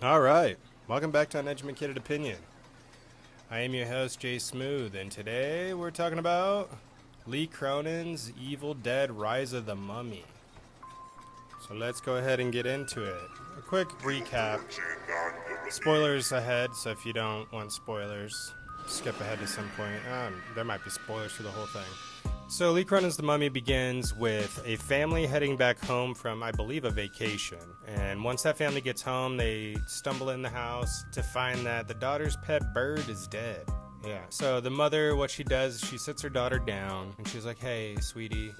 Alright, welcome back to Uneducated Opinion. I am your host, Jay Smooth, and today we're talking about Lee Cronin's Evil Dead Rise of the Mummy. So let's go ahead and get into it. A quick recap. Spoilers ahead, so if you don't want spoilers, skip ahead to some point. There might be spoilers for the whole thing. So Lee Cronin's The Mummy begins with a family heading back home from, I believe, a vacation. And once that family gets home, they stumble in the house to find that the daughter's pet bird is dead. Yeah. So the mother, what she does, she sits her daughter down and she's like, hey, sweetie,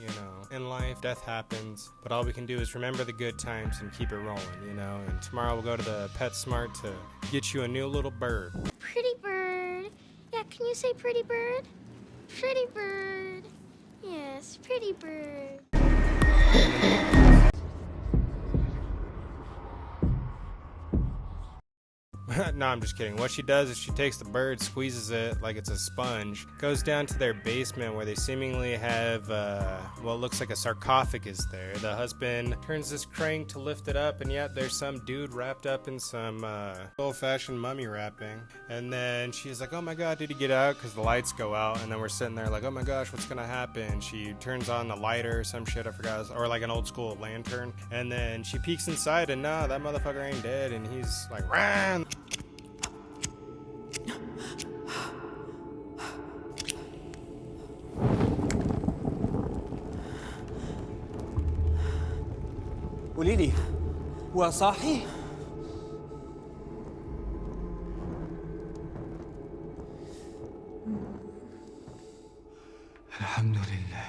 in life, death happens, but all we can do is remember the good times and keep it rolling, and tomorrow we'll go to the PetSmart to get you a new little bird. Pretty bird. Yeah, can you say pretty bird? Pretty bird. Yes, pretty bird. No, I'm just kidding. What she does is she takes the bird, squeezes it like it's a sponge, goes down to their basement where they seemingly have what looks like a sarcophagus there. The husband turns this crank to lift it up, and yet there's some dude wrapped up in some old-fashioned mummy wrapping. And then she's like, oh my god, did he get out? Because the lights go out, and then we're sitting there like, oh my gosh, what's gonna happen? She turns on the lighter or some shit, I forgot, or like an old school lantern, and then she peeks inside, and nah, that motherfucker ain't dead, and he's like, ran. قولي لي هو صاحي؟ الحمد لله.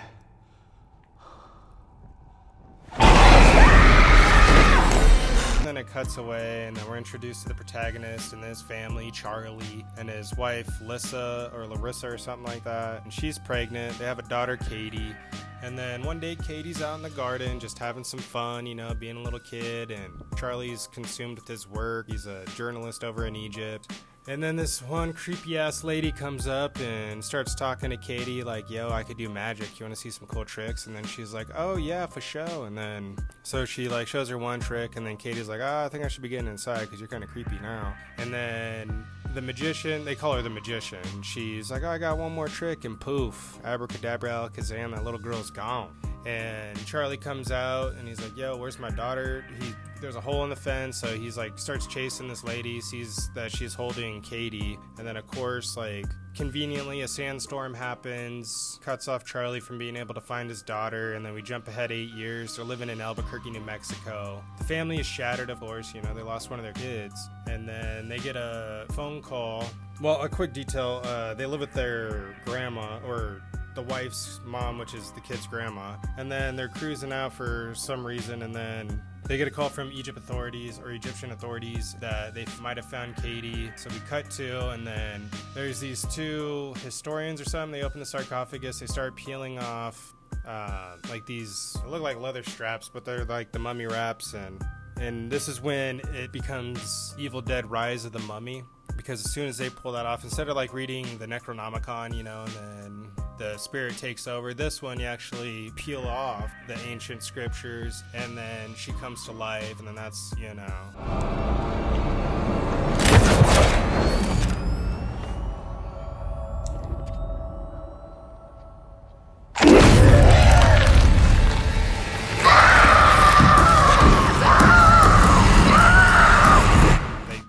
And then it cuts away, and then we're introduced to the protagonist and his family, Charlie, and his wife, Lissa, or Larissa, or something like that. And she's pregnant. They have a daughter, Katie. And then one day, Katie's out in the garden just having some fun, being a little kid. And Charlie's consumed with his work. He's a journalist over in Egypt. And then this one creepy-ass lady comes up and starts talking to Katie like, yo, I could do magic. You want to see some cool tricks? And then she's like, oh, yeah, for sure. And then, so she, shows her one trick, and then Katie's like, I think I should be getting inside because you're kind of creepy now. And then the magician, they call her the magician. She's like, oh, I got one more trick, and poof, abracadabra, alakazam, that little girl's gone. And Charlie comes out, and he's like, yo, where's my daughter? There's a hole in the fence, so he's starts chasing this lady, sees that she's holding Katie, and then of course, conveniently a sandstorm happens, cuts off Charlie from being able to find his daughter, and then we jump ahead 8 years. They're living in Albuquerque, New Mexico. The family is shattered, of course, they lost one of their kids, and then they get a phone call. Well, a quick detail, they live with their grandma, or the wife's mom, which is the kid's grandma, and then they're cruising out for some reason, and then they get a call from Egyptian authorities that they might have found Katie. So we cut to, and then there's these two historians or something. They open the sarcophagus, they start peeling off these look like leather straps, but they're like the mummy wraps, and this is when it becomes Evil Dead Rise of the Mummy, because as soon as they pull that off, instead of reading the Necronomicon, and then the spirit takes over, this one you actually peel off the ancient scriptures, and then she comes to life, and then that's,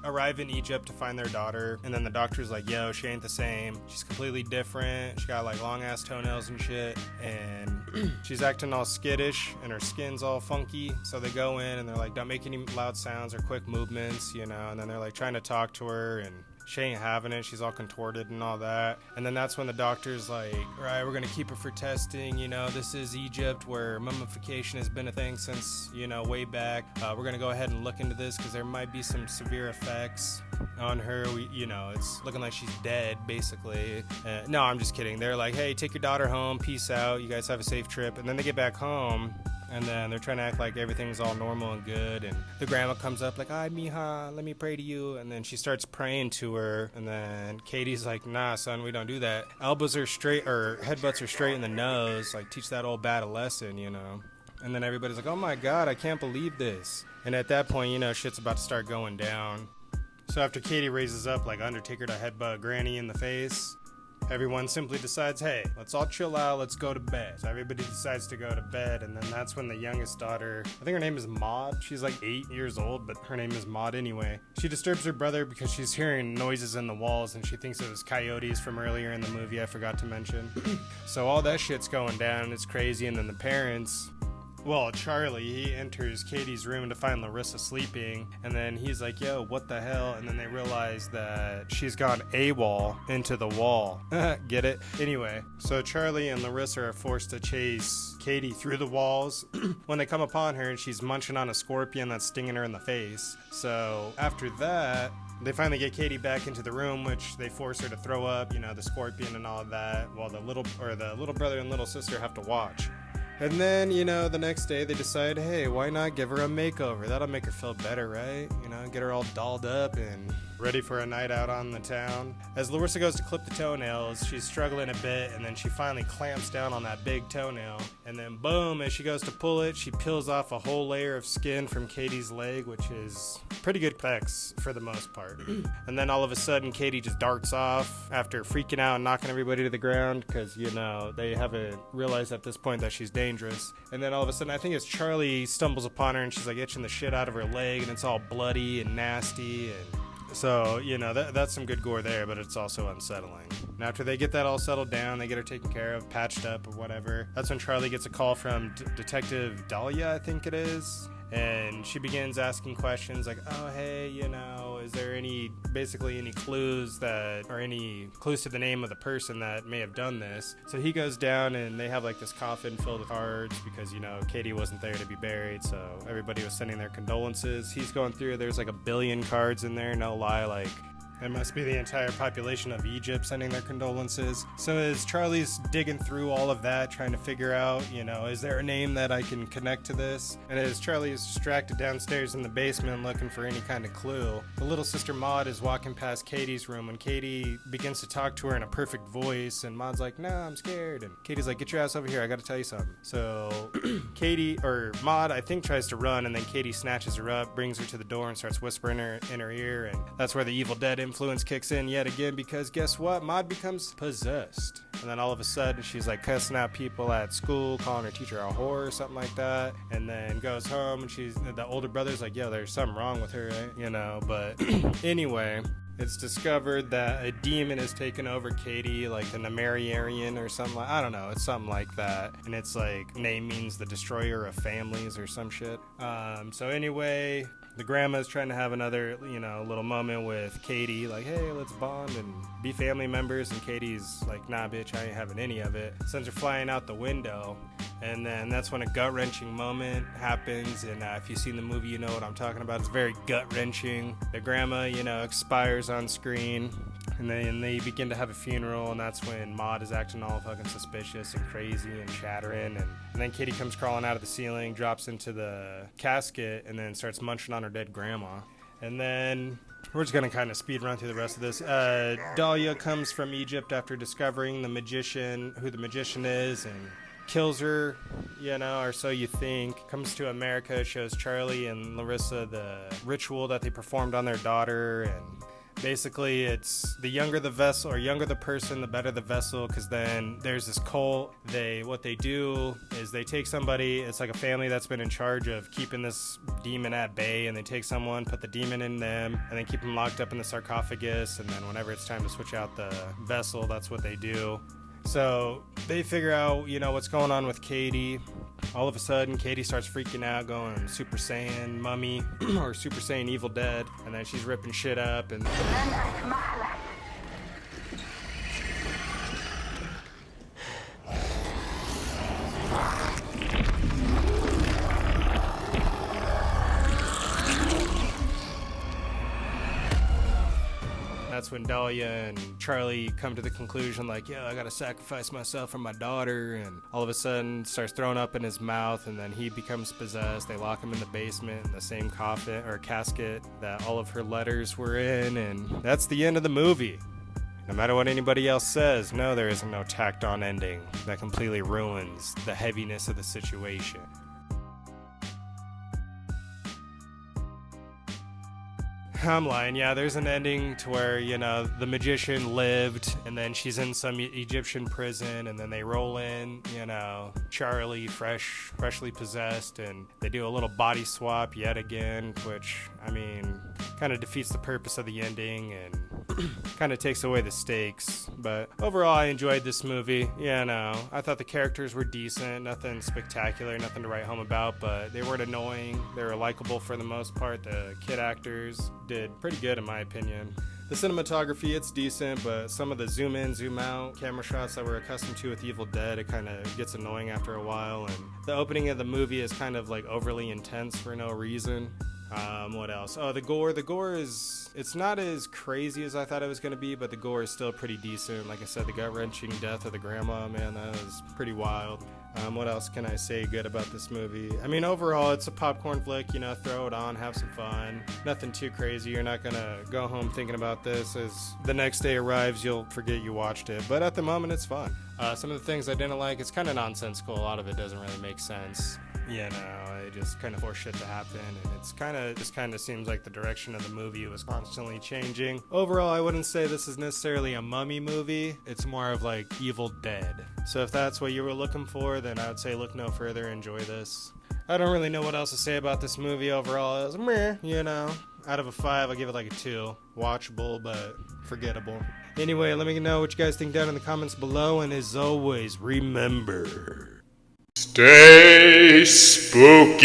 arrive in Egypt to find their daughter, and then the doctor's like, yo, she ain't the same, she's completely different, she got long ass toenails and shit, and she's acting all skittish and her skin's all funky. So they go in and they're like, don't make any loud sounds or quick movements, and then they're trying to talk to her, and she ain't having it, she's all contorted and all that. And then that's when the doctor's like, all right, we're gonna keep her for testing, this is Egypt where mummification has been a thing since, way back. We're gonna go ahead and look into this because there might be some severe effects on her. It's looking like she's dead, basically. No, I'm just kidding. They're like, hey, take your daughter home, peace out, you guys have a safe trip. And then they get back home, and then they're trying to act like everything's all normal and good, and the grandma comes up like, "Ay, mija, let me pray to you," and then she starts praying to her, and then Katie's like, "Nah, son, we don't do that. Elbows are straight, or headbutts are straight in the nose, teach that old bat a lesson, And then everybody's like, oh my god, I can't believe this. And at that point, you know, shit's about to start going down. So after Katie raises up like Undertaker to headbutt Granny in the face, everyone simply decides, hey, let's all chill out, let's go to bed. So everybody decides to go to bed, and then that's when the youngest daughter, I think her name is Maud, she's like 8 years old, but her name is Maud anyway. She disturbs her brother because she's hearing noises in the walls, and she thinks it was coyotes from earlier in the movie I forgot to mention. So all that shit's going down, it's crazy, and then the parents... Well, Charlie, he enters Katie's room to find Larissa sleeping, and then he's like, yo, what the hell? And then they realize that she's gone AWOL into the wall. Get it? Anyway, so Charlie and Larissa are forced to chase Katie through the walls when they come upon her, and she's munching on a scorpion that's stinging her in the face. So after that, they finally get Katie back into the room, which they force her to throw up, you know, the scorpion and all of that, while the little brother and little sister have to watch. And then, you know, the next day they decide, hey, why not give her a makeover? That'll make her feel better, right? You know, get her all dolled up and ready for a night out on the town. As Larissa goes to clip the toenails, she's struggling a bit, and then she finally clamps down on that big toenail. And then boom, as she goes to pull it, she peels off a whole layer of skin from Katie's leg, which is pretty good effects for the most part. And then all of a sudden, Katie just darts off after freaking out and knocking everybody to the ground because, you know, they haven't realized at this point that she's dangerous. And then all of a sudden, I think it's Charlie stumbles upon her and she's like itching the shit out of her leg, and it's all bloody and nasty, and so, you know, that's some good gore there, but it's also unsettling. And after they get that all settled down, they get her taken care of, patched up, or whatever. That's when Charlie gets a call from Detective Dahlia, I think it is. And she begins asking questions like, oh, hey, you know, is there basically any clues to the name of the person that may have done this? So he goes down and they have like this coffin filled with cards because, you know, Katie wasn't there to be buried. So everybody was sending their condolences. He's going through, there's like 1 billion cards in there, no lie, like... It must be the entire population of Egypt sending their condolences. So as Charlie's digging through all of that, trying to figure out, you know, is there a name that I can connect to this? And as Charlie is distracted downstairs in the basement looking for any kind of clue, the little sister Maud is walking past Katie's room, and Katie begins to talk to her in a perfect voice, and Maud's like, no, I'm scared. And Katie's like, get your ass over here, I gotta tell you something. So Maud, I think, tries to run, and then Katie snatches her up, brings her to the door, and starts whispering in her ear, and that's where the Evil Dead influence kicks in yet again, because guess what? Maud becomes possessed. And then all of a sudden she's like cussing out people at school, calling her teacher a whore or something like that, and then goes home and the older brother's like, yo, there's something wrong with her, right? You know, but anyway, it's discovered that a demon has taken over Katie, like the Nemeriarian or something like, I don't know, it's something like that. And it's like, name means the destroyer of families or some shit. So anyway, the grandma's trying to have another, you know, little moment with Katie, like, hey, let's bond and be family members. And Katie's like, nah, bitch, I ain't having any of it. Sends her flying out the window. And then that's when a gut-wrenching moment happens. And if you've seen the movie, you know what I'm talking about. It's very gut-wrenching. The grandma, you know, expires on screen. And then they begin to have a funeral, and that's when Maud is acting all fucking suspicious and crazy and chattering. And then Katie comes crawling out of the ceiling, drops into the casket, and then starts munching on her dead grandma. And then we're just going to kind of speed run through the rest of this. Dahlia comes from Egypt after discovering who the magician is, and kills her, you know, or so you think. Comes to America, shows Charlie and Larissa the ritual that they performed on their daughter, and basically it's the younger the vessel, or younger the person, the better the vessel, because then there's this cult. What they do is they take somebody, it's like a family that's been in charge of keeping this demon at bay, and they take someone, put the demon in them, and then keep them locked up in the sarcophagus, and then whenever it's time to switch out the vessel, that's what they do. So they figure out, you know, what's going on with Katie. All of a sudden, Katie starts freaking out, going Super Saiyan Mummy or Super Saiyan Evil Dead, and then she's ripping shit up. And that's when Dahlia and Charlie come to the conclusion, like, yeah, I gotta sacrifice myself for my daughter, and all of a sudden starts throwing up in his mouth, and then he becomes possessed. They lock him in the basement in the same coffin or casket that all of her letters were in, and that's the end of the movie. No matter what anybody else says, no, there isn't no tacked on ending that completely ruins the heaviness of the situation. I'm lying. Yeah, there's an ending to where, you know, the magician lived, and then she's in some Egyptian prison, and then they roll in, you know, Charlie freshly possessed, and they do a little body swap yet again, which, I mean, kind of defeats the purpose of the ending and kind of takes away the stakes. But overall, I enjoyed this movie. You know, I thought the characters were decent, nothing spectacular, nothing to write home about, but they weren't annoying. They were likable for the most part. The kid actors did pretty good in my opinion. The cinematography, it's decent, but some of the zoom in, zoom out camera shots that we're accustomed to with Evil Dead, it kind of gets annoying after a while. And the opening of the movie is kind of like overly intense for no reason. What else? Oh, the gore. The gore is, it's not as crazy as I thought it was going to be, but the gore is still pretty decent. Like I said, the gut-wrenching death of the grandma, man, that was pretty wild. What else can I say good about this movie? I mean, overall, it's a popcorn flick, you know, throw it on, have some fun. Nothing too crazy. You're not going to go home thinking about this. As the next day arrives, you'll forget you watched it. But at the moment, it's fun. Some of the things I didn't like, it's kind of nonsensical. A lot of it doesn't really make sense. You know, it just kind of forced shit to happen, and it's just kind of seems like the direction of the movie was constantly changing. Overall, I wouldn't say this is necessarily a mummy movie. It's more of like Evil Dead. So if that's what you were looking for, then I would say look no further, enjoy this. I don't really know what else to say about this movie overall. It was meh, you know. Out of a 5, I'll give it like a 2. Watchable, but forgettable. Anyway, let me know what you guys think down in the comments below, and as always, remember... Stay spooky!